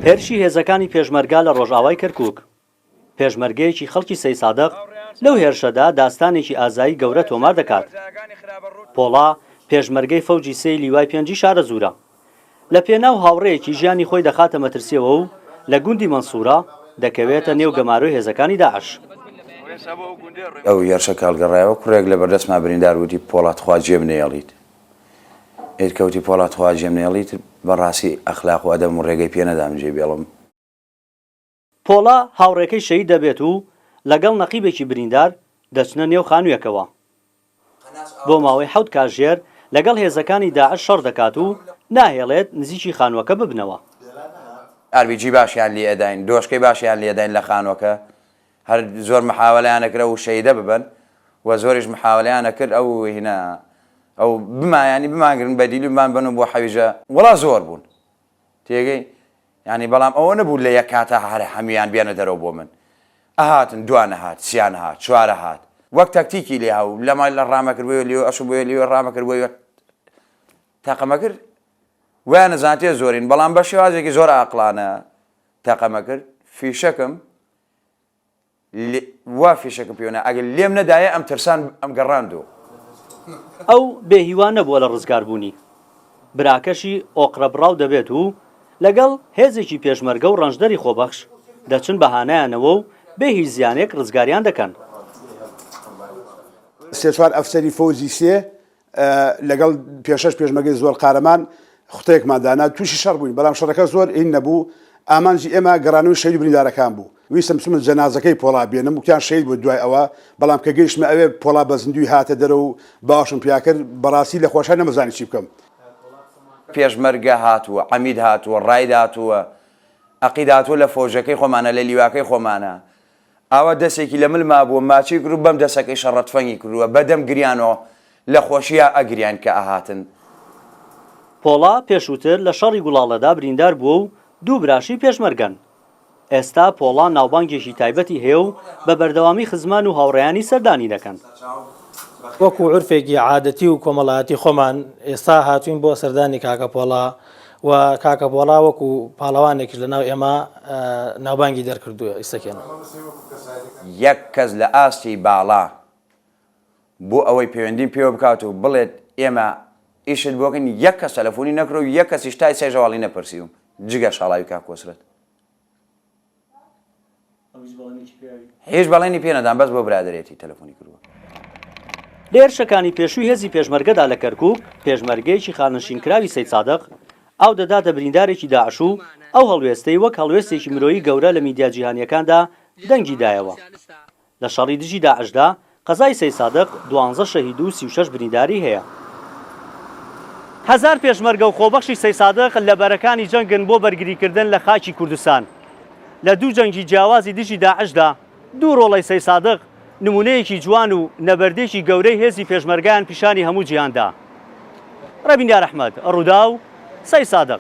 هێرشی هێزەکانی پێشمەرگا لە ڕۆژئاوای کەرکووک. پێشمەرگەیەکی خەڵکی سەی سادق لەو هێرشەدا داستانێکی ئازایی گەورە تۆمار دەکات. پۆڵا پێشمەرگەی فەوجی سێی لیوای پێنجی شارە زوورە. لە پێناو هاوڕێیەکی ژیانی خۆی دەخاتە مەترسیەوە و لە گوندی مەنسوورە دەکەوێتە نێو گەماروی هێزەکانی داعش. ئەو هێرشە کاڵگەڕایەوە کوڕێک لە بەردەستما بریندار وتی پۆڵات خوا جێم نێڵیت. ئێرکەوتی پۆڵات خوا جێم نێڵیت بەڕاستی ئەخلاق و ئەدەب و ڕێگەی پێ نەدام جێ بێڵم. پۆڵا هاوڕێکەی شەهید دەبێت و لەگەڵ نەقیبێکی بریندار دەچنە نێو خانوویەکەوە. بۆ ماوەی 7 کاتژێر لەگەڵ هێزەکانی داعش شەڕ دەکات و ناهێڵێت نزیکی خانووەکە ببنەوە. ئاربیجی باشیان لێ ئەداین، دۆشکەی باشیان لێداین لە خانووەکە، هەر زۆر محاوەلەیان ئەکرا و شەیدە ببن و زۆریش محاوەلەیان ئەکرد ئەو هینە ئەو بمایانی بمانگرن بەدیلمان بن و بۆ حەویژە وەڵا زۆر بوون تێگەی ینی بەڵام ئەوە نەبوو لە یەک کاتە هەر هەمویان بێنە دەرەوە بۆ من ئەهاتن دوانە هات سیان هات چوارە هات وەک تەکتیکی لێ هاو لەمای لە ڕامەکردوێ لێ ئەش بۆ لێ ڕامەکردوێ تاقەمەکرد ویان نەزانتێ زۆرین بەڵام بە شێوازێکی زۆر عاقلانە تاقەمەکرد فیشەکەم وا فیشەکەم پێوەنە ئەگەر لێم نەدایە ئەم ترسان ئەم گەڕاندووە. ئەو بێهیوان نەبووە لە ڕزگاربوونی. براکەشی ئۆقرەبڕاو دەبێت و لەگەڵ هێزێکی پێشمەرگە و ڕەنجدەری خۆبەخش دەچن بەهانایانەوە و بێ هیچ زیانێک ڕزگاریان دەکەن. سێ چوار ئەفسەری فەوجی سێ لەگەڵ پێشەش پێشمەرگەی زۆر قارەمان خوتەیەکماندانا تووشی شەڕ بووین بەڵام شەڕەکە زۆر ئین نەبوو ئامانجی ئێمە گەڕانەوەی شەهید بریندارەکان بوو. ویستم چمە جەنازەکەی پۆڵا بێنم وتیان شەهید بوو دوای ئەوە بەڵام کە گەیشتمە ئەوێ پۆڵا بە زیندوی هاتە دەرە و باشم پیاکرد بەڕاستی لە خۆشای نەمەزانی چی بکەم. پێشمەرگە هاتووە عەمید هاتووە ڕاید هاتووە عەقید هاتووە لە فۆژەکەی خۆمانە لە لیواکەی خۆمانە ئاوا دەستێکی لە ملما بووە ماچی کرد بەم دەسەکەی شەڕەتفەنگی کردووە بەدەم گریانەوە لە خۆشیە ئەگریان کە ئەهاتن. پۆڵا پێشووتر لە شەڕی گوڵاڵەدا بریندار بووە و دوو براشی پێشمەرگەن. ئێستا پۆڵا ناوبانگێکی تایبەتی هەیە و بە بەردەوامی خزمان و هاوڕێیانی سەردانی دەکەن. وەکو عورفێکی عادەتی و کۆمەڵایەتی خۆمان ئێستا هاتوین بۆ سەردانی کاکە پۆڵا و کاکە پۆڵا وەکو پاڵەوانێکیش لە ناو ئێمە ناوبانگی دەرکردووە ئیسەکێنە. یەک کەس لە ئاستی باڵا بۆ ئەوەی پەیوەندیم پێوە بکات و بڵێت ئێمە ئیشت بۆکەن یەک کەس تەلەفۆنی نەکرۆ و یەک کەسیش تای سێژەواڵی نەپرسیوم جگە شاڵاوی کاکۆسرت هیچ بەڵێنی پێ نەدام بەس بۆ برادەرێتی تەلەفۆنی کردووە. لێرشەکانی پێشووی هێزی پێشمەرگەدا لە کەرکووک پێشمەرگەیەکی خانەشینکراوی سەید سادق ئەو دەداتە بریندارێکی داعش و ئەو هەڵوێستەی وەک هەڵوێستێکی مرۆیی گەورە لە میدیا جیهانیەکاندا دەنگی دایەوە. لە شەڕی دژی داعشدا قەزای سەید سادق 12 شەهید و 36 برینداری هەیە. هەزار پێشمەرگە و خۆبەخشی سەید سادق لە بەرەکانی جەنگن بۆ بەرگریکردن لە خاکی کوردستان. لە دوو جەنگی جیاوازی دژی داعشدا دوو ڕۆڵەی سەید سادق نمونەیەکی جوان و نەبەردێکی گەورەی هێزی پێشمەرگان پیشانی هەموو جیهاندا. ڕەبینیار ئەحمەد ڕوودا و سەید سادق.